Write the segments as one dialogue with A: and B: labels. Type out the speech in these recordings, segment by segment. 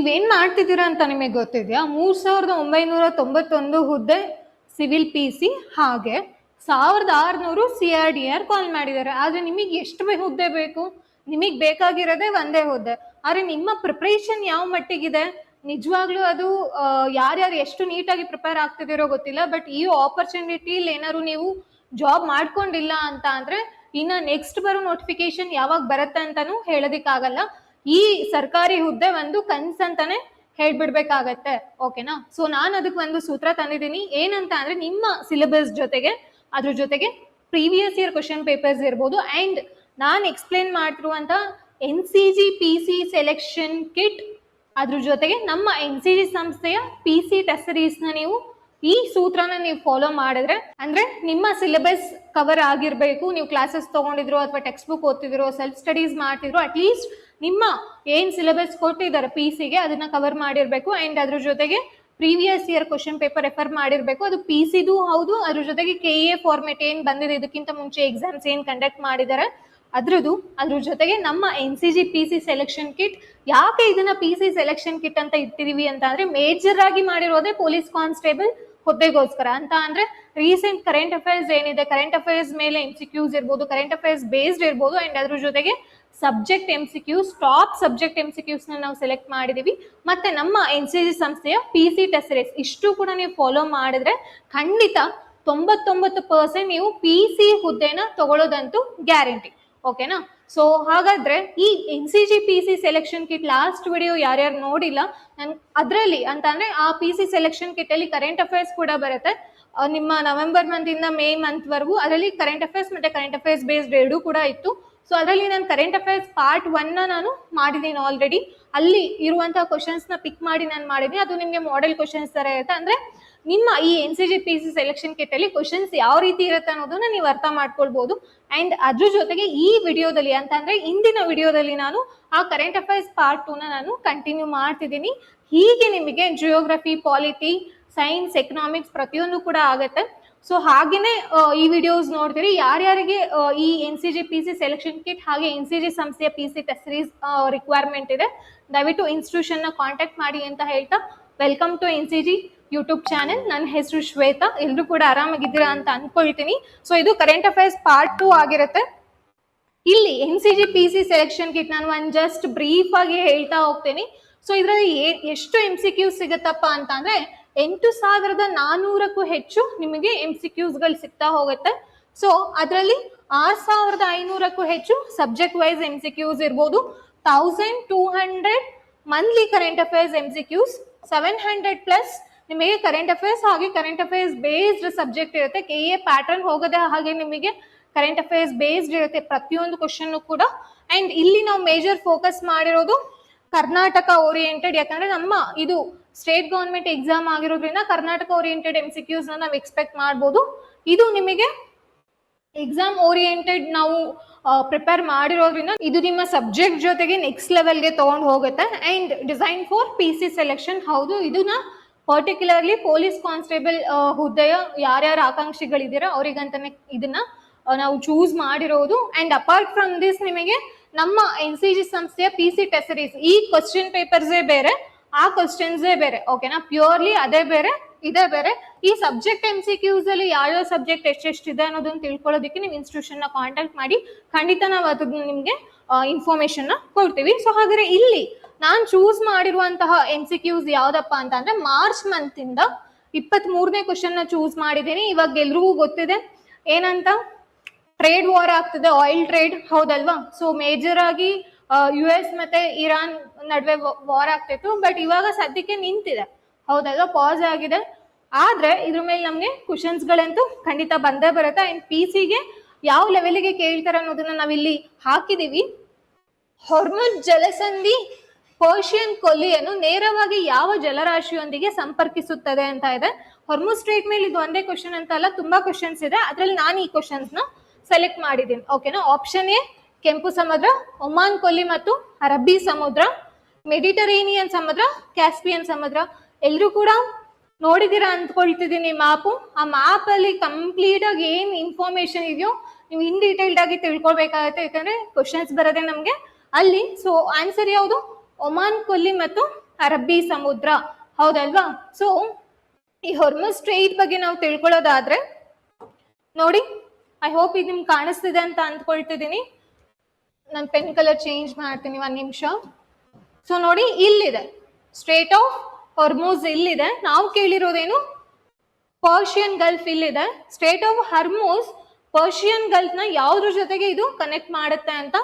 A: ನೀವೇನ್ ಮಾಡ್ತಿದ್ದೀರಾ ಅಂತ ನಿಮಗೆ ಗೊತ್ತಿದೆಯಾ? 3991 ಹುದ್ದೆ ಸಿವಿಲ್ PC, ಹಾಗೆ 1600 CRDR ಕಾಲ್ ಮಾಡಿದ್ದಾರೆ. ಆದ್ರೆ ನಿಮಗೆ ಎಷ್ಟು ಹುದ್ದೆ ಬೇಕು? ನಿಮಗೆ ಬೇಕಾಗಿರೋದೇ ಒಂದೇ ಹುದ್ದೆ. ಆದ್ರೆ ನಿಮ್ಮ ಪ್ರಿಪರೇಷನ್ ಯಾವ ಮಟ್ಟಿಗಿದೆ? ನಿಜವಾಗ್ಲೂ ಅದು ಯಾರ್ಯಾರು ಎಷ್ಟು ನೀಟಾಗಿ ಪ್ರಿಪೇರ್ ಆಗ್ತಿದಿರೋ ಗೊತ್ತಿಲ್ಲ. ಬಟ್ ಈ ಆಪರ್ಚುನಿಟಿಲಿ ಏನಾದ್ರು ನೀವು ಜಾಬ್ ಮಾಡ್ಕೊಂಡಿಲ್ಲ ಅಂತ ಅಂದ್ರೆ ಇನ್ನ ನೆಕ್ಸ್ಟ್ ಬರೋ ನೋಟಿಫಿಕೇಶನ್ ಯಾವಾಗ ಬರುತ್ತೆ ಅಂತಾನು ಹೇಳೋದಿಕ್ಕಾಗಲ್ಲ. ಈ ಸರ್ಕಾರಿ ಹುದ್ದೆ ಒಂದು ಕನ್ಸಂತಾನೆ ಹೇಳ್ಬಿಡ್ಬೇಕಾಗತ್ತೆ. ಓಕೆನಾ? ಸೊ ನಾನು ಅದಕ್ಕೆ ಒಂದು ಸೂತ್ರ ತಂದಿದ್ದೀನಿ. ಏನಂತ ಅಂದ್ರೆ ನಿಮ್ಮ ಸಿಲೆಬಸ್ ಜೊತೆಗೆ ಅದ್ರ ಜೊತೆಗೆ ಪ್ರೀವಿಯಸ್ ಇಯರ್ ಕ್ವಶನ್ ಪೇಪರ್ಸ್ ಇರ್ಬೋದು, ಅಂಡ್ ನಾನು ಎಕ್ಸ್ಪ್ಲೇನ್ ಮಾಡ್ತಿರುವಂತ NCG PC ಸೆಲೆಕ್ಷನ್ ಕಿಟ್, ಅದ್ರ ಜೊತೆಗೆ ನಮ್ಮ NCG ಸಂಸ್ಥೆಯ PC ಟೆಸ್ಟ್ ಸೀರೀಸ್ ನ ನೀವು ಈ ಸೂತ್ರನ ನೀವು ಫಾಲೋ ಮಾಡಿದ್ರೆ ಅಂದ್ರೆ ನಿಮ್ಮ ಸಿಲೆಬಸ್ ಕವರ್ ಆಗಿರ್ಬೇಕು. ನೀವು ಕ್ಲಾಸಸ್ ತಗೊಂಡಿದ್ರು ಅಥವಾ ಟೆಕ್ಸ್ಟ್ ಬುಕ್ ಓದ್ತಿದ್ರು, ಸೆಲ್ಫ್ ಸ್ಟಡೀಸ್ ಮಾಡ್ತಿದ್ರು, ಅಟ್ಲೀಸ್ಟ್ ನಿಮ್ಮ ಏನ್ ಸಿಲೆಬಸ್ ಕೊಟ್ಟಿದ್ದಾರೆ PCಗೆ ಅದನ್ನ ಕವರ್ ಮಾಡಿರ್ಬೇಕು. ಅಂಡ್ ಅದ್ರ ಜೊತೆಗೆ previous year question paper refer ಮಾಡಿರ್ಬೇಕು. ಅದು PCದು ಹೌದು, ಅದ್ರ ಜೊತೆಗೆ KA ಫಾರ್ಮೆಟ್ ಏನ್ ಬಂದಿದೆ, ಇದಕ್ಕಿಂತ ಮುಂಚೆ ಎಕ್ಸಾಮ್ಸ್ ಏನ್ ಕಂಡಕ್ಟ್ ಮಾಡಿದ್ದಾರೆ ಅದ್ರದ್ದು, ಅದ್ರ ಜೊತೆಗೆ ನಮ್ಮ NCG PC ಸೆಲೆಕ್ಷನ್ ಕಿಟ್. ಯಾಕೆ ಇದನ್ನ PC ಸೆಲೆಕ್ಷನ್ ಕಿಟ್ ಅಂತ ಇಟ್ಟಿದೀವಿ ಅಂತ ಅಂದ್ರೆ ಮೇಜರ್ ಆಗಿ ಮಾಡಿರೋದೇ ಪೊಲೀಸ್ ಕಾನ್ಸ್ಟೇಬಲ್ ಹುದ್ದೆಗೋಸ್ಕರ. ಅಂತ ಅಂದ್ರೆ ರೀಸೆಂಟ್ ಕರೆಂಟ್ ಅಫೇರ್ಸ್ ಏನಿದೆ, ಕರೆಂಟ್ ಅಫೇರ್ಸ್ ಮೇಲೆ MCQs ಇರ್ಬೋದು, ಕರೆಂಟ್ ಅಫೇರ್ಸ್ ಬೇಸ್ಡ್ ಇರ್ಬೋದು, ಅಂಡ್ ಅದ್ರ ಜೊತೆಗೆ subject MCQs, top subject MCQs ನಾವು ಸೆಲೆಕ್ಟ್ ಮಾಡಿದೀವಿ. ಮತ್ತೆ ನಮ್ಮ NCG ಸಂಸ್ಥೆಯ PC ಟೆಸ್ಟ್ ಸೀರೀಸ್ ಇಷ್ಟು ಕೂಡ ನೀವು ಫಾಲೋ ಮಾಡಿದ್ರೆ ಖಂಡಿತ 99% ನೀವು PC ಹುದ್ದೆನ ತಗೊಳ್ಳೋದಂತೂ ಗ್ಯಾರಂಟಿ. ಓಕೆನಾ? ಸೊ ಹಾಗಾದ್ರೆ ಈ NCG PC selection kit last video ಯಾರ್ಯಾರು ನೋಡಿಲ್ಲ, ನಾನು ಅದರಲ್ಲಿ ಅಂತ ಅಂದ್ರೆ ಆ PC ಸೆಲೆಕ್ಷನ್ ಕಿಟ್ ಅಲ್ಲಿ ಕರೆಂಟ್ ಅಫೇರ್ಸ್ ಕೂಡ ಬರುತ್ತೆ. ನಿಮ್ಮ ನವೆಂಬರ್ ಮಂತ್ ಇಂದ ಮೇ ಮಂತ್ ವರೆಗೂ ಅದರಲ್ಲಿ ಕರೆಂಟ್ ಅಫೇರ್ಸ್ ಮತ್ತೆ ಕರೆಂಟ್ ಅಫೇರ್ಸ್ ಬೇಸ್ಡ್ ಎರಡೂ ಕೂಡ ಇತ್ತು. ಸೊ ಅದರಲ್ಲಿ ನಾನು ಕರೆಂಟ್ ಅಫೇರ್ಸ್ ಪಾರ್ಟ್ 1 ನಾನು ಮಾಡಿದ್ದೀನಿ ಆಲ್ರೆಡಿ. ಅಲ್ಲಿ ಇರುವಂತಹ ಕ್ವಶನ್ಸ್ ನ ಪಿಕ್ ಮಾಡಿ ನಾನು ಮಾಡಿದ್ದೀನಿ. ಅದು ನಿಮಗೆ ಮಾಡೆಲ್ ಕ್ವಶನ್ಸ್ ತರ ಇರುತ್ತೆ. ಅಂದ್ರೆ ನಿಮ್ಮ ಈ NCG PC ಸೆಲೆಕ್ಷನ್ ಕಿಟ್ ಅಲ್ಲಿ ಕ್ವಶನ್ಸ್ ಯಾವ ರೀತಿ ಇರುತ್ತೆ ಅನ್ನೋದನ್ನ ನೀವು ಅರ್ಥ ಮಾಡ್ಕೊಳ್ಬಹುದು. ಅಂಡ್ ಅದ್ರ ಜೊತೆಗೆ ಈ ವಿಡಿಯೋದಲ್ಲಿ ಅಂತ ಅಂದ್ರೆ ಇಂದಿನ ವಿಡಿಯೋದಲ್ಲಿ ನಾನು ಆ ಕರೆಂಟ್ ಅಫೇರ್ಸ್ ಪಾರ್ಟ್ 2 ನಾನು ಕಂಟಿನ್ಯೂ ಮಾಡ್ತಿದ್ದೀನಿ. ಹೀಗೆ ನಿಮಗೆ ಜಿಯೋಗ್ರಫಿ, ಪಾಲಿಟಿ, ಸೈನ್ಸ್, ಎಕನಾಮಿಕ್ಸ್ ಪ್ರತಿಯೊಂದು ಕೂಡ ಆಗುತ್ತೆ. ಸೊ ಹಾಗೇನೆ ಈ ವಿಡಿಯೋಸ್ ನೋಡ್ತೀರಿ. ಯಾರ್ಯಾರಿಗೆ ಈ NCG PC ಸೆಲೆಕ್ಷನ್ ಕಿಟ್ ಹಾಗೆ NCG ಸಂಸ್ಥೆಯ PC ಟೆಸ್ಟ್ ಸೀರೀಸ್ ರಿಕ್ವೈರ್ಮೆಂಟ್ ಇದೆ, ದಯವಿಟ್ಟು ಇನ್ಸ್ಟಿಟ್ಯೂಷನ್ ನ ಕಾಂಟ್ಯಾಕ್ಟ್ ಮಾಡಿ ಅಂತ ಹೇಳ್ತಾ, welcome to NCG YouTube channel. ನನ್ನ ಹೆಸರು ಶ್ವೇತಾ. ಎಲ್ಲರೂ ಕೂಡ ಆರಾಮಾಗಿದ್ದೀರಾ ಅಂತ ಅನ್ಕೊಳ್ತೀನಿ. ಸೊ ಇದು ಕರೆಂಟ್ ಅಫೇರ್ಸ್ ಪಾರ್ಟ್ 2 ಆಗಿರುತ್ತೆ. ಇಲ್ಲಿ NCG PC ಸೆಲೆಕ್ಷನ್ ಕಿಟ್ ನಾನು ಒಂದು ಜಸ್ಟ್ ಬ್ರೀಫ್ ಆಗಿ ಹೇಳ್ತಾ ಹೋಗ್ತೀನಿ. ಸೊ ಇದರಲ್ಲಿ ಎಷ್ಟು MCQ ಸಿಗುತ್ತಪ್ಪ ಅಂತ ಅಂದ್ರೆ 8400ಕ್ಕೂ ಹೆಚ್ಚು ನಿಮಗೆ MCQs ಗಳು ಸಿಗ್ತಾ ಹೋಗುತ್ತೆ. ಸೊ ಅದರಲ್ಲಿ 6500ಕ್ಕೂ ಹೆಚ್ಚು ಸಬ್ಜೆಕ್ಟ್ ವೈಸ್ MCQs ಇರ್ಬೋದು, 1200 ಮಂತ್ಲಿ ಕರೆಂಟ್ ಅಫೇರ್ಸ್ MCQs, 700+ ನಿಮಗೆ ಕರೆಂಟ್ ಅಫೇರ್ಸ್ ಹಾಗೆ ಕರೆಂಟ್ ಅಫೇರ್ಸ್ ಬೇಸ್ಡ್ ಸಬ್ಜೆಕ್ಟ್ ಇರುತ್ತೆ. KA ಪ್ಯಾಟರ್ನ್ ಹೋಗದೆ ಹಾಗೆ ನಿಮಗೆ ಕರೆಂಟ್ ಅಫೇರ್ಸ್ ಬೇಸ್ಡ್ ಇರುತ್ತೆ ಪ್ರತಿಯೊಂದು ಕ್ವಶನ್ ಕೂಡ. ಅಂಡ್ ಇಲ್ಲಿ ನಾವು ಮೇಜರ್ ಫೋಕಸ್ ಮಾಡಿರೋದು ಕರ್ನಾಟಕ ಓರಿಯೆಂಟೆಡ್, ಯಾಕಂದ್ರೆ ನಮ್ಮ ಇದು ಸ್ಟೇಟ್ ಗವರ್ಮೆಂಟ್ ಎಕ್ಸಾಮ್ ಆಗಿರೋದ್ರಿಂದ ಕರ್ನಾಟಕ ಓರಿಯೆಂಟೆಡ್ MCQs ನಾವು ಎಕ್ಸ್ಪೆಕ್ಟ್ ಮಾಡ್ಬೋದು. ಇದು ನಿಮಗೆ ಎಕ್ಸಾಮ್ ಓರಿಯೆಂಟೆಡ್ ನಾವು ಪ್ರಿಪೇರ್ ಮಾಡಿರೋದ್ರಿಂದ ಇದು ನಿಮ್ಮ ಸಬ್ಜೆಕ್ಟ್ ಜೊತೆಗೆ ನೆಕ್ಸ್ಟ್ ಲೆವೆಲ್ಗೆ ತಗೊಂಡು ಹೋಗುತ್ತೆ. And design for PC selection. ಹೌದು, ಇದನ್ನ ಪರ್ಟಿಕ್ಯುಲರ್ಲಿ ಪೊಲೀಸ್ ಕಾನ್ಸ್ಟೇಬಲ್ ಹುದ್ದೆಯ ಯಾರ್ಯಾರು ಆಕಾಂಕ್ಷಿಗಳಿದ್ದೀರಾ ಅವರಿಗಂತಾನೆ ಇದನ್ನ ನಾವು ಚೂಸ್ ಮಾಡಿರೋದು. ಅಂಡ್ ಅಪಾರ್ಟ್ ಫ್ರಮ್ ದಿಸ್ ನಿಮಗೆ ನಮ್ಮ NCG ಸಂಸ್ಥೆಯ PC ಟೆಸ್ಟ್ ಸೀರೀಸ್, ಈ ಕ್ವಶನ್ ಪೇಪರ್ಸೇ ಬೇರೆ, ಆ ಕ್ವಶನ್ಸೇ ಬೇರೆ. ಓಕೆನಾ? ಪ್ಯೂರ್ಲಿ ಅದೇ ಬೇರೆ, ಇದೇ ಬೇರೆ. ಈ ಸಬ್ಜೆಕ್ಟ್ MCQs ಅಲ್ಲಿ ಯಾವ ಸಬ್ಜೆಕ್ಟ್ ಎಷ್ಟೆಷ್ಟಿದೆ ಅನ್ನೋದನ್ನ ತಿಳ್ಕೊಳ್ಳೋದಕ್ಕೆ ನೀವು ಇನ್ಸ್ಟಿಟ್ಯೂಷನ್ ನ ಕಾಂಟ್ಯಾಕ್ಟ್ ಮಾಡಿ. ಖಂಡಿತ ನಾವು ಅದನ್ನ ನಿಮ್ಗೆ ಇನ್ಫಾರ್ಮೇಶನ್ ನ ಕೊಡ್ತೀವಿ. ಸೊ ಹಾಗಾದ್ರೆ ಇಲ್ಲಿ ನಾನು ಚೂಸ್ ಮಾಡಿರುವಂತಹ MCQs ಯಾವ್ದಪ್ಪ ಅಂತ ಅಂದ್ರೆ ಮಾರ್ಚ್ ಮಂತ್ ಇಂದ 23ನೇ ಕ್ವಶನ್ ನ ಚೂಸ್ ಮಾಡಿದ್ದೀನಿ. ಇವಾಗ ಎಲ್ರಿಗೂ ಗೊತ್ತಿದೆ ಏನಂತ, ಟ್ರೇಡ್ ವಾರ್ ಆಗ್ತಿದೆ, ಆಯಿಲ್ ಟ್ರೇಡ್, ಹೌದಲ್ವಾ? ಸೊ ಮೇಜರ್ ಆಗಿ US ಮತ್ತೆ ಇರಾನ್ ನಡುವೆ ವಾರ್ ಆಗ್ತಿತ್ತು. ಬಟ್ ಇವಾಗ ಸದ್ಯಕ್ಕೆ ನಿಂತಿದೆ, ಹೌದಲ್ವಾ? ಪಾಸ್ ಆಗಿದೆ. ಆದ್ರೆ ಇದ್ರ ಮೇಲೆ ನಮ್ಗೆ ಕ್ವಶನ್ಸ್ ಗಳಂತೂ ಖಂಡಿತ ಬಂದೇ ಬರುತ್ತೆ. ಅಂಡ್ PCಗೆ ಯಾವ ಲೆವೆಲ್ಗೆ ಕೇಳ್ತಾರೆ ಅನ್ನೋದನ್ನ ನಾವಿಲ್ಲಿ ಹಾಕಿದೀವಿ. ಹೊರ್ಮುಜ್ ಜಲಸಂಧಿ ಪರ್ಷಿಯನ್ ಕೊಲ್ಲಿಯನ್ನು ನೇರವಾಗಿ ಯಾವ ಜಲರಾಶಿಯೊಂದಿಗೆ ಸಂಪರ್ಕಿಸುತ್ತದೆ ಅಂತ ಇದೆ. ಹೊರ್ಮುಜ್ ಸ್ಟ್ರೇಟ್ ಮೇಲೆ ಇದು ಒಂದೇ ಕ್ವಶನ್ ಅಂತ ಅಲ್ಲ, ತುಂಬಾ ಕ್ವಶನ್ಸ್ ಇದೆ. ಅದ್ರಲ್ಲಿ ನಾನು ಈ ಕ್ವಶನ್ಸ್ ನ ಸೆಲೆಕ್ಟ್ ಮಾಡಿದ್ದೀನಿ. ಓಕೆನಾ? ಆಪ್ಷನ್ ಎ ಕೆಂಪು ಸಮುದ್ರ, ಒಮಾನ್ ಕೊಲ್ಲಿ ಮತ್ತು ಅರಬ್ಬಿ ಸಮುದ್ರ, ಮೆಡಿಟರೇನಿಯನ್ ಸಮುದ್ರ, ಕ್ಯಾಸ್ಪಿಯನ್ ಸಮುದ್ರ. ಎಲ್ಲರೂ ಕೂಡ ನೋಡಿದೀರಾ ಅಂದ್ಕೊಳ್ತಿದ್ದೀನಿ ಮ್ಯಾಪು. ಆ ಮ್ಯಾಪ್ ಅಲ್ಲಿ ಕಂಪ್ಲೀಟ್ ಆಗಿ ಏನ್ ಇನ್ಫಾರ್ಮೇಶನ್ ಇದೆಯೋ ನೀವು ಇನ್ ಡೀಟೇಲ್ಡ್ ಆಗಿ ತಿಳ್ಕೊಳ್ಬೇಕಾಗತ್ತೆ, ಯಾಕಂದ್ರೆ ಕ್ವಶನ್ಸ್ ಬರೋದೇ ನಮ್ಗೆ ಅಲ್ಲಿ. ಸೊ ಆನ್ಸರ್ ಯಾವುದು? ಒಮಾನ್ ಕೊಲ್ಲಿ ಮತ್ತು ಅರಬ್ಬಿ ಸಮುದ್ರ, ಹೌದಲ್ವಾ? ಸೊ ಈ ಹೊರ್ಮುಜ್ ಸ್ಟ್ರೈಟ್ ಬಗ್ಗೆ ನಾವು ತಿಳ್ಕೊಳ್ಳೋದಾದ್ರೆ ನೋಡಿ, ಐ ಹೋಪ್ ಇದು ನಿಮ್ಗೆ ಕಾಣಿಸ್ತಿದೆ ಅಂತ ಅಂದ್ಕೊಳ್ತಿದ್ದೀನಿ. ನಾನು ಪೆನ್ ಕಲರ್ ಚೇಂಜ್ ಮಾಡ್ತೀನಿ, 1 ನಿಮಿಷ. ಸೊ ನೋಡಿ, ಇಲ್ಲಿದೆ ಸ್ಟ್ರೇಟ್ ಆಫ್ ಹೊರ್ಮುಜ್, ಇಲ್ಲಿದೆ. ನಾವು ಕೇಳಿರೋದೇನು, ಪರ್ಷಿಯನ್ ಗಲ್ಫ್ ಇಲ್ಲಿದೆ. Straight of Hormuz Persian Gulf ನ ಯಾವ್ದ್ರ ಜೊತೆಗೆ ಇದು ಕನೆಕ್ಟ್ ಮಾಡುತ್ತೆ ಅಂತ,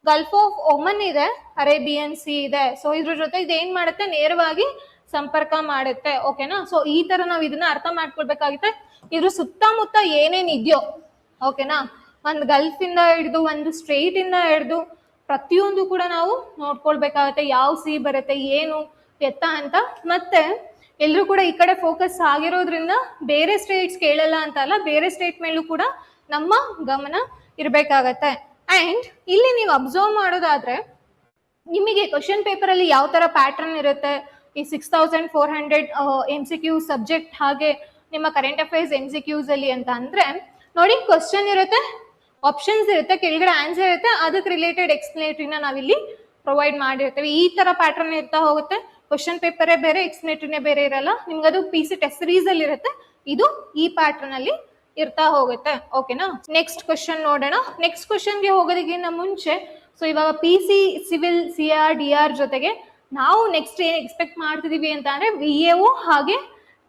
A: ಗಲ್ಫ್ ಆಫ್ ಒಮನ್ ಇದೆ, ಅರೇಬಿಯನ್ ಸಿ ಇದೆ. ಸೊ ಇದ್ರ ಜೊತೆ ಇದು ಏನ್ ಮಾಡುತ್ತೆ, ನೇರವಾಗಿ ಸಂಪರ್ಕ ಮಾಡುತ್ತೆ. ಓಕೆನಾ? ಸೊ ಈ ತರ ನಾವು ಇದನ್ನ ಅರ್ಥ ಮಾಡ್ಕೊಳ್ಬೇಕಾಗುತ್ತೆ. ಇದ್ರ ಸುತ್ತಮುತ್ತ ಏನೇನ್ ಇದೆಯೋ, ಓಕೆನಾ, ಒಂದು ಗಲ್ಫ್ ಇಂದ ಹಿಡಿದು ಒಂದು ಸ್ಟ್ರೈಟ್ ಇಂದ ಹಿಡಿದು ಪ್ರತಿಯೊಂದು ಕೂಡ ನಾವು ನೋಡ್ಕೊಳ್ಬೇಕಾಗತ್ತೆ. ಯಾವ ಸಿ ಬರುತ್ತೆ, ಏನು ಎತ್ತ ಅಂತ. ಮತ್ತೆ ಎಲ್ಲರೂ ಕೂಡ ಈ ಕಡೆ ಫೋಕಸ್ ಆಗಿರೋದ್ರಿಂದ ಬೇರೆ ಸ್ಟೇಟ್ಸ್ ಕೇಳಲ್ಲ ಅಂತ ಅಲ್ಲ, ಬೇರೆ ಸ್ಟೇಟ್ ಮೇಲೂ ಕೂಡ ನಮ್ಮ ಗಮನ ಇರಬೇಕಾಗತ್ತೆ. ಅಂಡ್ ಇಲ್ಲಿ ನೀವು ಅಬ್ಸರ್ವ್ ಮಾಡೋದಾದ್ರೆ ನಿಮಗೆ ಕ್ವಶನ್ ಪೇಪರ್ ಅಲ್ಲಿ ಯಾವ ತರ ಪ್ಯಾಟರ್ನ್ ಇರುತ್ತೆ, ಈ 6400 MCQ ಸಬ್ಜೆಕ್ಟ್ ಹಾಗೆ ನಿಮ್ಮ ಕರೆಂಟ್ ಅಫೇರ್ಸ್ MCQs ಅಲ್ಲಿ ಅಂತ ಅಂದ್ರೆ ನೋಡಿ, ಕ್ವಶನ್ ಇರುತ್ತೆ, ಆಪ್ಷನ್ಸ್ ಇರುತ್ತೆ, ಕೆಳಗಡೆ ಆನ್ಸರ್ ಇರುತ್ತೆ, ಅದಕ್ಕೆ ರಿಲೇಟೆಡ್ ಎಕ್ಸ್ಪ್ಲನೇಟರಿನ ನಾವಿಲ್ಲಿ ಪ್ರೊವೈಡ್ ಮಾಡಿರ್ತೇವೆ. ಈ ತರ ಪ್ಯಾಟರ್ನ್ ಇರ್ತಾ ಹೋಗುತ್ತೆ. ಕ್ವಶನ್ ಪೇಪರೇ ಬೇರೆ, ಎಕ್ಸ್ಪ್ಲನೇಟರಿನೇ ಬೇರೆ ಇರಲ್ಲ. ನಿಮ್ಗದು PC ಟೆಸ್ಟ್ ಸೀರೀಸ್ ಅಲ್ಲಿ ಇರುತ್ತೆ, ಇದು ಈ ಪ್ಯಾಟರ್ನ್ ಅಲ್ಲಿ ಇರ್ತಾ ಹೋಗುತ್ತೆ. ಓಕೆನಾ? ನೆಕ್ಸ್ಟ್ ಕ್ವಶನ್ ನೋಡೋಣ. ನೆಕ್ಸ್ಟ್ ಕ್ವಶನ್ಗೆ ಹೋಗೋದಕ್ಕಿಂತ ಮುಂಚೆ, ಸೊ ಇವಾಗ PC ಸಿವಿಲ್ CR DR ಜೊತೆಗೆ ನಾವು ನೆಕ್ಸ್ಟ್ ಏನ್ ಎಕ್ಸ್ಪೆಕ್ಟ್ ಮಾಡ್ತಿದೀವಿ ಅಂತ ಅಂದ್ರೆ VAO ಹಾಗೆ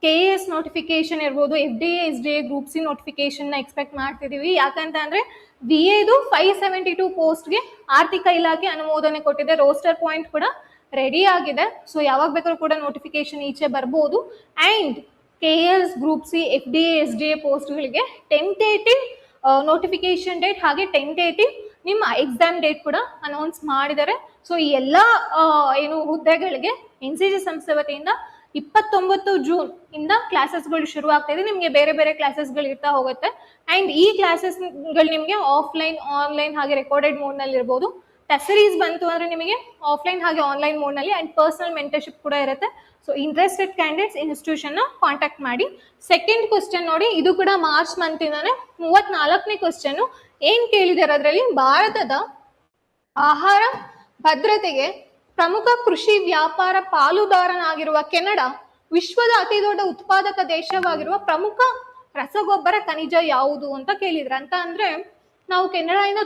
A: KAS ನೋಟಿಫಿಕೇಶನ್ ಇರ್ಬೋದು, FDA SDA group C notification ನ ಎಕ್ಸ್ಪೆಕ್ಟ್ ಮಾಡ್ತಿದೀವಿ. ಯಾಕಂತ ಅಂದ್ರೆ VAದು 572 ಪೋಸ್ಟ್ಗೆ ಆರ್ಥಿಕ ಇಲಾಖೆ ಅನುಮೋದನೆ ಕೊಟ್ಟಿದೆ. ರೋಸ್ಟರ್ ಪಾಯಿಂಟ್ ಕೂಡ ರೆಡಿ ಆಗಿದೆ. ಸೊ ಯಾವಾಗ ಬೇಕಾದ್ರೂ ಕೂಡ ನೋಟಿಫಿಕೇಶನ್ ಈಚೆ ಬರ್ಬೋದು. And KAS group C FDA SDA ಪೋಸ್ಟ್ಗಳಿಗೆ ಟೆಂಟೇಟಿವ್ ನೋಟಿಫಿಕೇಶನ್ ಡೇಟ್ ಹಾಗೆ ಟೆಂಟೇಟಿವ್ ನಿಮ್ಮ ಎಕ್ಸಾಮ್ ಡೇಟ್ ಕೂಡ ಅನೌನ್ಸ್ ಮಾಡಿದ್ದಾರೆ. ಸೊ ಈ ಎಲ್ಲ ಏನು ಹುದ್ದೆಗಳಿಗೆ NCG ಸಂಸ್ಥೆ ವತಿಯಿಂದ 29 ಜೂನ್ ಇಂದ ಕ್ಲಾಸಸ್ಗಳು ಶುರು ಆಗ್ತಾ ಇದೆ. ನಿಮಗೆ ಬೇರೆ ಬೇರೆ ಕ್ಲಾಸಸ್ಗಳು ಇರ್ತಾ ಹೋಗುತ್ತೆ. ಅಂಡ್ ಈ ಕ್ಲಾಸಸ್ಗಳು ನಿಮಗೆ ಆಫ್ಲೈನ್, ಆನ್ಲೈನ್ ಹಾಗೆ ರೆಕಾರ್ಡೆಡ್ ಮೋಡ್ ನಲ್ಲಿ ಇರ್ಬೋದು. ಟೆಸ್ಟ್ ಸೀರೀಸ್ ಬಂತು ಅಂದ್ರೆ ನಿಮಗೆ ಆಫ್ಲೈನ್ ಹಾಗೆ ಆನ್ಲೈನ್ ಮೋಡ್ ನಲ್ಲಿ ಅಂಡ್ ಪರ್ಸನಲ್ ಮೆಂಟರ್ಶಿಪ್ ಕೂಡ ಇರುತ್ತೆ. ಸೊ ಇಂಟ್ರೆಸ್ಟೆಡ್ ಕ್ಯಾಂಡಿಡೇಟ್ಸ್ ಇನ್ಸ್ಟಿಟ್ಯೂಷನ್ ನ ಕಾಂಟ್ಯಾಕ್ಟ್ ಮಾಡಿ. ಸೆಕೆಂಡ್ ಕ್ವಶನ್ ನೋಡಿ, ಇದು ಕೂಡ ಮಾರ್ಚ್ ಮಂತ್ ಇಂದಾನೆ 34ನೇ ಕ್ವಶನ್. ಏನ್ ಕೇಳಿದಾರೆ ಅದರಲ್ಲಿ, ಭಾರತದ ಆಹಾರ ಭದ್ರತೆಗೆ ಪ್ರಮುಖ ಕೃಷಿ ವ್ಯಾಪಾರ ಪಾಲುದಾರನಾಗಿರುವ ಕೆನಡಾ ವಿಶ್ವದ ಅತಿ ದೊಡ್ಡ ಉತ್ಪಾದಕ ದೇಶವಾಗಿರುವ ಪ್ರಮುಖ ರಸಗೊಬ್ಬರ ಖನಿಜ ಯಾವುದು ಅಂತ ಕೇಳಿದ್ರೆ. ಅಂತ ಅಂದ್ರೆ ನಾವು ಕೆನಡಾಯಿಂದ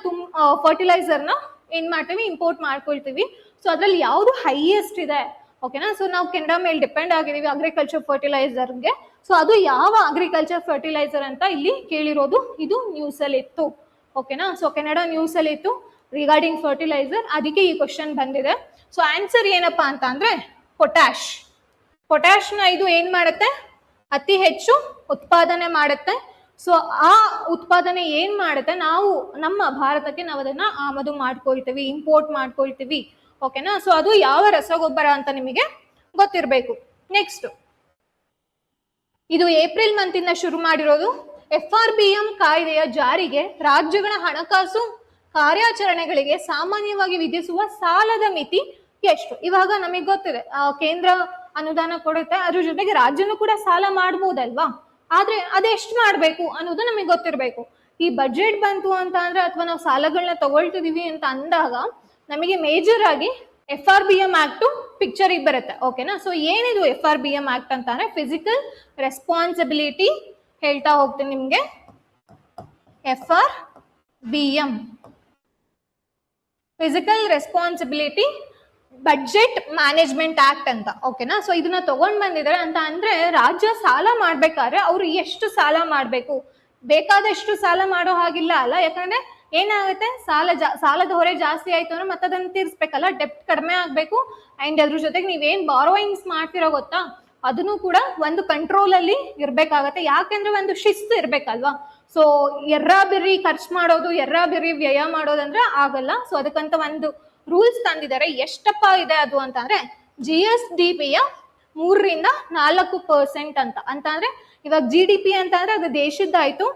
A: ಫರ್ಟಿಲೈಸರ್ನ ಏನ್ ಮಾಡ್ತೀವಿ, ಇಂಪೋರ್ಟ್ ಮಾಡ್ಕೊಳ್ತೀವಿ. ಸೊ ಅದ್ರಲ್ಲಿ ಯಾವುದು ಹೈಯೆಸ್ಟ್ ಇದೆ, ಓಕೆನಾ? ಸೊ ನಾವು ಕೆನಡಾ ಮೇಲೆ ಡಿಪೆಂಡ್ ಆಗಿದೀವಿ ಅಗ್ರಿಕಲ್ಚರ್ ಫರ್ಟಿಲೈಸರ್ಗೆ. ಸೊ ಅದು ಯಾವ ಅಗ್ರಿಕಲ್ಚರ್ ಫರ್ಟಿಲೈಸರ್ ಅಂತ ಇಲ್ಲಿ ಕೇಳಿರೋದು, ಇದು ನ್ಯೂಸ್ ಅಲ್ಲಿ ಇತ್ತು. ಓಕೆನಾ? ಸೊ ಕೆನಡಾ ನ್ಯೂಸ್ ಅಲ್ಲಿ ಇತ್ತು ರಿಗಾರ್ಡಿಂಗ್ ಫರ್ಟಿಲೈಸರ್, ಅದಕ್ಕೆ ಈ ಕ್ವಶನ್ ಬಂದಿದೆ. ಸೊ ಆನ್ಸರ್ ಏನಪ್ಪಾ ಅಂತ ಅಂದ್ರೆ ಪೊಟ್ಯಾಶ್. ಪೊಟ್ಯಾಶ್ನ ಇದು ಏನ್ ಮಾಡುತ್ತೆ, ಅತಿ ಹೆಚ್ಚು ಉತ್ಪಾದನೆ ಮಾಡುತ್ತೆ. ಸೊ ಆ ಉತ್ಪಾದನೆ ಏನ್ ಮಾಡುತ್ತೆ, ನಾವು ನಮ್ಮ ಭಾರತಕ್ಕೆ ನಾವು ಅದನ್ನ ಆಮದು ಮಾಡ್ಕೊಳ್ತೀವಿ, ಇಂಪೋರ್ಟ್ ಮಾಡ್ಕೊಳ್ತೀವಿ. ಓಕೆನಾ? ಸೊ ಅದು ಯಾವ ರಸಗೊಬ್ಬರ ಅಂತ ನಿಮಗೆ ಗೊತ್ತಿರಬೇಕು. ನೆಕ್ಸ್ಟ್, ಇದು ಏಪ್ರಿಲ್ ಮಂತ್ ಇಂದ ಶುರು ಮಾಡಿರೋದು. FRBM ಕಾಯ್ದೆಯ ಜಾರಿಗೆ ರಾಜ್ಯಗಳ ಹಣಕಾಸು ಕಾರ್ಯಾಚರಣೆಗಳಿಗೆ ಸಾಮಾನ್ಯವಾಗಿ ವಿಧಿಸುವ ಸಾಲದ ಮಿತಿ ಎಷ್ಟು? ಇವಾಗ ನಮಗೆ ಗೊತ್ತಿದೆ, ಕೇಂದ್ರ ಅನುದಾನ ಕೊಡುತ್ತೆ, ಅದ್ರ ಜೊತೆಗೆ ರಾಜ್ಯನೂ ಕೂಡ ಸಾಲ ಮಾಡ್ಬೋದಲ್ವಾ? ಆದ್ರೆ ಅದೆಷ್ಟು ಮಾಡ್ಬೇಕು ಅನ್ನೋದು ನಮಗೆ ಗೊತ್ತಿರಬೇಕು. ಈ ಬಜೆಟ್ ಬಂತು ಅಂತ ಅಂದ್ರೆ ಅಥವಾ ನಾವು ಸಾಲಗಳನ್ನ ತಗೊಳ್ತಿದೀವಿ ಅಂತ ಅಂದಾಗ ನಮಗೆ ಮೇಜರ್ ಆಗಿ FRBM ಆಕ್ಟ್ ಪಿಕ್ಚರ್ ಬರುತ್ತೆ. ಓಕೆನಾ? ಸೊ ಏನಿದು FRBM ಆಕ್ಟ್ ಅಂತ ಅಂದ್ರೆ ಫಿಸಿಕಲ್ ರೆಸ್ಪಾನ್ಸಿಬಿಲಿಟಿ, ಹೇಳ್ತಾ ಹೋಗ್ತೀನಿ ನಿಮ್ಗೆ. FRBM physical responsibility budget management act ಅಂತ. ಓಕೆನಾ? ಸೊ ಇದನ್ನ ತಗೊಂಡ್ ಬಂದಿದ್ದಾರೆ ಅಂತ ಅಂದ್ರೆ ರಾಜ್ಯ ಸಾಲ ಮಾಡ್ಬೇಕಾದ್ರೆ ಅವ್ರು ಎಷ್ಟು ಸಾಲ ಮಾಡ್ಬೇಕು, ಬೇಕಾದಷ್ಟು ಸಾಲ ಮಾಡೋ ಹಾಗಿಲ್ಲ ಅಲ್ಲ. ಯಾಕಂದ್ರೆ ಏನಾಗುತ್ತೆ, ಸಾಲದ ಹೊರೆ ಜಾಸ್ತಿ ಆಯ್ತು ಅಂದ್ರೆ ಮತ್ತೆ ಅದನ್ನ ತೀರ್ಸ್ಬೇಕಲ್ಲ, ಡೆಪ್ಟ್ ಕಡಿಮೆ ಆಗ್ಬೇಕು. ಅಂಡ್ ಅದ್ರ ಜೊತೆಗೆ ನೀವೇನ್ ಬಾರೋಯಿಂಗ್ಸ್ ಮಾಡ್ತಿರೋ ಗೊತ್ತಾ, ಅದನ್ನು ಕೂಡ ಒಂದು ಕಂಟ್ರೋಲ್ ಅಲ್ಲಿ ಇರ್ಬೇಕಾಗತ್ತೆ. ಯಾಕಂದ್ರೆ ಒಂದು ಶಿಸ್ತು ಇರ್ಬೇಕಲ್ವಾ. ಸೊ ಎರ್ರಾಬಿರ್ರಿ ಖರ್ಚು ಮಾಡೋದು, ಎರ್ರಾಬಿರ್ರಿ ವ್ಯಯ ಮಾಡೋದಂದ್ರೆ ಆಗಲ್ಲ. ಸೊ ಅದಕ್ಕಂತ ಒಂದು ರೂಲ್ಸ್ ತಂದಿದ್ದಾರೆ. ಎಷ್ಟಪ್ಪ ಇದೆ ಅದು ಅಂತಂದ್ರೆ GSDPಯ 3-4% ಅಂತ ಅಂದ್ರೆ ಇವಾಗ GDP ಅಂತ ಅಂದ್ರೆ ಅದು ದೇಶದ್ದಾಯ್ತು,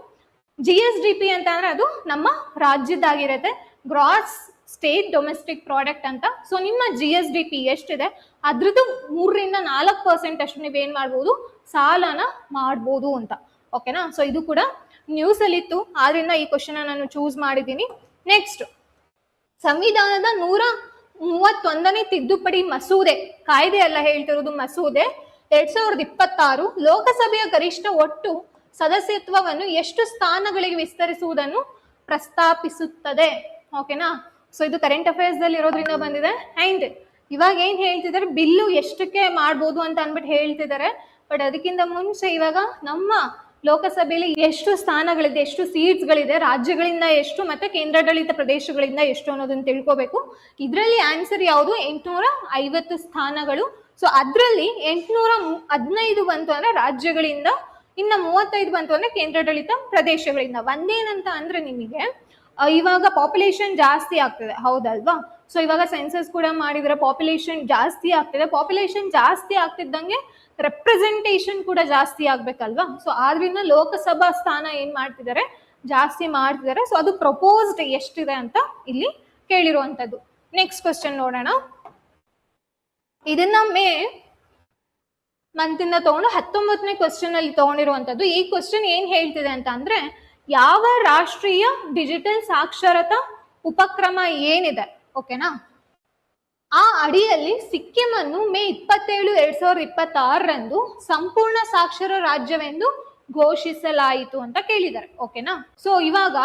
A: GSDP ಅಂತ ಅಂದ್ರೆ ಅದು ನಮ್ಮ ರಾಜ್ಯದ್ದಾಗಿರುತ್ತೆ, ಗ್ರಾಸ್ ಸ್ಟೇಟ್ ಡೊಮೆಸ್ಟಿಕ್ ಪ್ರಾಡಕ್ಟ್ ಅಂತ. ಸೊ ನಿಮ್ಮ GSDP ಎಷ್ಟಿದೆ ಅದ್ರದ್ದು 3-4% ಅಷ್ಟು ನೀವೇನ್ ಮಾಡ್ಬೋದು, ಸಾಲನ ಮಾಡ್ಬೋದು ಅಂತ. ಓಕೆನಾ? ಸೊ ಇದು ಕೂಡ ನ್ಯೂಸ್ ಅಲ್ಲಿ ಇತ್ತು, ಆದ್ರಿಂದ ಈ ಕ್ವಶನ್ ನಾನು ಚೂಸ್ ಮಾಡಿದ್ದೀನಿ. ನೆಕ್ಸ್ಟ್, ಸಂವಿಧಾನದ 31ನೇ ತಿದ್ದುಪಡಿ ಮಸೂದೆ, ಕಾಯ್ದೆ ಅಲ್ಲ ಹೇಳ್ತಿರೋದು, ಮಸೂದೆ 2026 ಲೋಕಸಭೆಯ ಗರಿಷ್ಠ ಒಟ್ಟು ಸದಸ್ಯತ್ವವನ್ನು ಎಷ್ಟು ಸ್ಥಾನಗಳಿಗೆ ವಿಸ್ತರಿಸುವುದನ್ನು ಪ್ರಸ್ತಾಪಿಸುತ್ತದೆ. ಓಕೆನಾ, ಸೊ ಇದು ಕರೆಂಟ್ ಅಫೇರ್ಸ್ ದಲ್ಲಿ ಇರೋದ್ರಿಂದ ಬಂದಿದೆ. ಅಂಡ್ ಇವಾಗ ಏನ್ ಹೇಳ್ತಿದ್ದಾರೆ, ಬಿಲ್ಲು ಎಷ್ಟಕ್ಕೆ ಮಾಡ್ಬೋದು ಅಂತ ಅನ್ಬಿಟ್ಟು ಹೇಳ್ತಿದ್ದಾರೆ. ಬಟ್ ಅದಕ್ಕಿಂತ ಮುಂಚೆ ಇವಾಗ ನಮ್ಮ ಲೋಕಸಭೆಯಲ್ಲಿ ಎಷ್ಟು ಸ್ಥಾನಗಳಿದೆ, ಎಷ್ಟು ಸೀಟ್ಸ್ ಗಳಿದೆ, ರಾಜ್ಯಗಳಿಂದ ಎಷ್ಟು ಮತ್ತೆ ಕೇಂದ್ರಾಡಳಿತ ಪ್ರದೇಶಗಳಿಂದ ಎಷ್ಟು ಅನ್ನೋದನ್ನ ತಿಳ್ಕೋಬೇಕು. ಇದರಲ್ಲಿ ಆನ್ಸರ್ ಯಾವುದು, 850 ಸ್ಥಾನಗಳು. ಸೊ ಅದ್ರಲ್ಲಿ 815 ಬಂತು ಅಂದ್ರೆ ರಾಜ್ಯಗಳಿಂದ, ಇನ್ನ 35 ಬಂತು ಅಂದ್ರೆ ಕೇಂದ್ರಾಡಳಿತ ಪ್ರದೇಶಗಳಿಂದ. ಒಂದೇನಂತ ಅಂದ್ರೆ ನಿಮಗೆ ಇವಾಗ ಪಾಪ್ಯುಲೇಷನ್ ಜಾಸ್ತಿ ಆಗ್ತದೆ, ಹೌದಲ್ವಾ? ಸೊ ಇವಾಗ ಸೆನ್ಸಸ್ ಕೂಡ ಮಾಡಿದ್ರೆ ಪಾಪ್ಯುಲೇಷನ್ ಜಾಸ್ತಿ ಆಗ್ತಿದೆ. ಪಾಪ್ಯುಲೇಷನ್ ಜಾಸ್ತಿ ಆಗ್ತಿದ್ದಂಗೆ ರೆಪ್ರೆಸೆಂಟೇಷನ್ ಕೂಡ ಜಾಸ್ತಿ ಆಗ್ಬೇಕಲ್ವಾ? ಸೊ ಆದ್ರಿಂದ ಲೋಕಸಭಾ ಸ್ಥಾನ ಏನ್ ಮಾಡ್ತಿದ್ದಾರೆ, ಜಾಸ್ತಿ ಮಾಡ್ತಿದ್ದಾರೆ. ಸೊ ಅದು ಪ್ರಪೋಸ್ಡ್ ಎಷ್ಟಿದೆ ಅಂತ ಇಲ್ಲಿ ಕೇಳಿರುವಂತದ್ದು. ನೆಕ್ಸ್ಟ್ ಕ್ವಶನ್ ನೋಡೋಣ. ಇದನ್ನ ಮೇ ಮಂತ್ ಇಂದ ತಗೊಂಡು 19ನೇ ಕ್ವಶನ್ ಅಲ್ಲಿ ತಗೊಂಡಿರುವಂತದ್ದು. ಈ ಕ್ವಶನ್ ಏನ್ ಹೇಳ್ತಿದೆ ಅಂತ ಅಂದ್ರೆ, ಯಾವ ರಾಷ್ಟ್ರೀಯ ಡಿಜಿಟಲ್ ಸಾಕ್ಷರತಾ ಉಪಕ್ರಮ ಏನಿದೆ, ಓಕೆನಾ, ಆ ಅಡಿಯಲ್ಲಿ ಸಿಕ್ಕಿಂ ಅನ್ನು ಮೇ 27, 2026 ಸಂಪೂರ್ಣ ಸಾಕ್ಷರ ರಾಜ್ಯವೆಂದು ಘೋಷಿಸಲಾಯಿತು ಅಂತ ಕೇಳಿದ್ದಾರೆ. ಓಕೆನಾ, ಸೊ ಇವಾಗ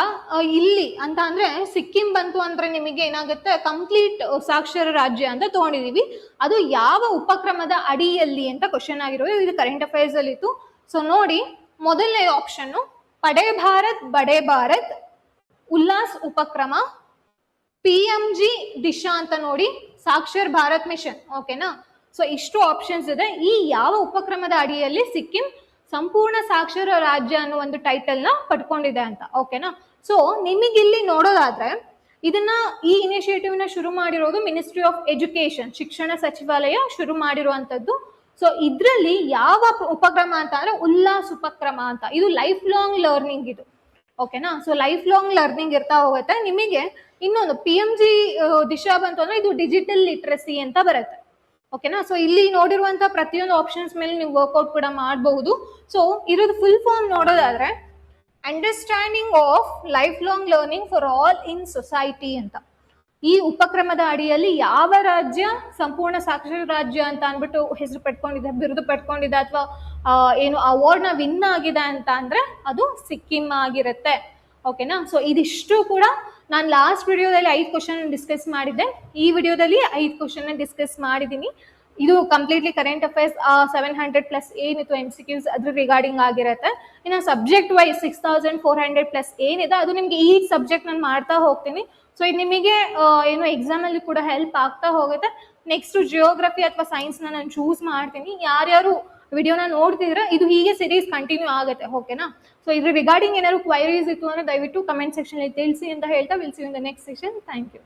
A: ಇಲ್ಲಿ ಅಂತ ಅಂದ್ರೆ ಸಿಕ್ಕಿಂ ಬಂತು ಅಂದ್ರೆ ನಿಮಗೆ ಏನಾಗುತ್ತೆ, ಕಂಪ್ಲೀಟ್ ಸಾಕ್ಷರ ರಾಜ್ಯ ಅಂತ ತಗೊಂಡಿದೀವಿ. ಅದು ಯಾವ ಉಪಕ್ರಮದ ಅಡಿಯಲ್ಲಿ ಅಂತ ಕ್ವಶನ್ ಆಗಿರೋದು. ಇದು ಕರೆಂಟ್ ಅಫೇರ್ಸ್ ಅಲ್ಲಿ ಇತ್ತು. ಸೊ ನೋಡಿ, ಮೊದಲನೇ ಆಪ್ಷನ್ ಪಡೆ ಭಾರತ್ ಬಡೆ ಭಾರತ್ ಉಲ್ಲಾಸ್ ಉಪಕ್ರಮ, PMG ದಿಶಾ ಅಂತ ನೋಡಿ, ಸಾಕ್ಷರ್ ಭಾರತ್ ಮಿಷನ್. ಓಕೆನಾ, ಸೊ ಇಷ್ಟು ಆಪ್ಷನ್ಸ್ ಇದೆ. ಈ ಯಾವ ಉಪಕ್ರಮದ ಅಡಿಯಲ್ಲಿ ಸಿಕ್ಕಿಂ ಸಂಪೂರ್ಣ ಸಾಕ್ಷರ ರಾಜ್ಯ ಅನ್ನೋ ಒಂದು ಟೈಟಲ್ ನ ಪಡ್ಕೊಂಡಿದೆ ಅಂತ. ಓಕೆನಾ, ಸೊ ನಿಮಗಿಲ್ಲಿ ನೋಡೋದಾದ್ರೆ ಇದನ್ನ ಈ ಇನಿಷಿಯೇಟಿವ್ ನ ಶುರು ಮಾಡಿರೋದು ಮಿನಿಸ್ಟ್ರಿ ಆಫ್ ಎಜುಕೇಶನ್, ಶಿಕ್ಷಣ ಸಚಿವಾಲಯ ಶುರು ಮಾಡಿರುವಂತದ್ದು. ಸೊ ಇದ್ರಲ್ಲಿ ಯಾವ ಉಪಕ್ರಮ ಅಂತ ಅಂದ್ರೆ ಉಲ್ಲಾಸ್ ಉಪಕ್ರಮ ಅಂತ. ಇದು ಲೈಫ್ ಲಾಂಗ್ ಲರ್ನಿಂಗ್ ಇದು. ಓಕೆನಾ, ಸೊ ಲೈಫ್ ಲಾಂಗ್ ಲರ್ನಿಂಗ್ ಇರ್ತಾ ಹೋಗುತ್ತೆ. ನಿಮಗೆ ಇನ್ನೊಂದು PMG ದಿಶಾ ಬಂತು ಅಂದ್ರೆ ಇದು ಡಿಜಿಟಲ್ ಲಿಟ್ರಸಿ ಅಂತ ಬರುತ್ತೆ. ಓಕೆನಾ, ಸೊ ಇಲ್ಲಿ ನೋಡಿರುವಂತಹ ಪ್ರತಿಯೊಂದು ಆಪ್ಷನ್ಸ್ ಮೇಲೆ ನೀವು ವರ್ಕೌಟ್ ಕೂಡ ಮಾಡಬಹುದು. ಸೊ ಇರೋದು ಫುಲ್ ಫಾರ್ಮ್ ನೋಡೋದಾದ್ರೆ understanding of life long learning for all in society ಅಂತ. ಈ ಉಪಕ್ರಮದ ಅಡಿಯಲ್ಲಿ ಯಾವ ರಾಜ್ಯ ಸಂಪೂರ್ಣ ಸಾಕ್ಷರ ರಾಜ್ಯ ಅಂತ ಅನ್ಬಿಟ್ಟು ಹೆಸರು ಪಡ್ಕೊಂಡಿದೆ, ಬಿರುದು ಪಡ್ಕೊಂಡಿದೆ, ಅಥವಾ ಏನು ಅವಾರ್ಡ್ ನ ವಿನ್ ಆಗಿದೆ ಅಂತ ಅಂದ್ರೆ ಅದು ಸಿಕ್ಕಿಂ ಆಗಿರುತ್ತೆ. ಓಕೆನಾ, ಸೊ ಇದಿಷ್ಟು ಕೂಡ ನಾನು ಲಾಸ್ಟ್ ವಿಡಿಯೋದಲ್ಲಿ 5 ಕ್ವಶನ್ ಡಿಸ್ಕಸ್ ಮಾಡಿದ್ದೆ. ಈ ವಿಡಿಯೋದಲ್ಲಿ 5 ಕ್ವಶನ್ ಡಿಸ್ಕಸ್ ಮಾಡಿದ್ದೀನಿ. ಇದು ಕಂಪ್ಲೀಟ್ಲಿ ಕರೆಂಟ್ ಅಫೇರ್ಸ್ 700+ ಏನಿತ್ತು MCQs ಅದ್ರ ರಿಗಾರ್ಡಿಂಗ್ ಆಗಿರುತ್ತೆ. ಇನ್ನು ಸಬ್ಜೆಕ್ಟ್ ವೈಸ್ 6400+ ಏನಿದೆ ಅದು ನಿಮ್ಗೆ ಈ ಸಬ್ಜೆಕ್ಟ್ ನಾನು ಮಾಡ್ತಾ ಹೋಗ್ತೀನಿ. ಸೊ ಇದು ನಿಮಗೆ ಏನು ಎಕ್ಸಾಮ್ ಅಲ್ಲಿ ಕೂಡ ಹೆಲ್ಪ್ ಆಗ್ತಾ ಹೋಗುತ್ತೆ. ನೆಕ್ಸ್ಟ್ ಜಿಯೋಗ್ರಫಿ ಅಥವಾ ಸೈನ್ಸ್ ನಾನು ಚೂಸ್ ಮಾಡ್ತೀನಿ. ಯಾರ್ಯಾರು ವಿಡಿಯೋನ ನೋಡ್ತಿದ್ರೆ ಇದು ಹೀಗೆ ಸಿರೀಸ್ ಕಂಟಿನ್ಯೂ ಆಗುತ್ತೆ. ಓಕೆನಾ, ಸೊ ಇದ್ರ ರಿಗಾರ್ಡಿಂಗ್ ಏನಾದ್ರು ಕ್ವೈರೀಸ್ ಇತ್ತು ಅಂದ್ರೆ ದಯವಿಟ್ಟು ಕಮೆಂಟ್ ಸೆಕ್ಷನ್ ಅಲ್ಲಿ ತಿಳಿಸಿ ಅಂತ ಹೇಳ್ತಾ will see you in the next session. Thank you.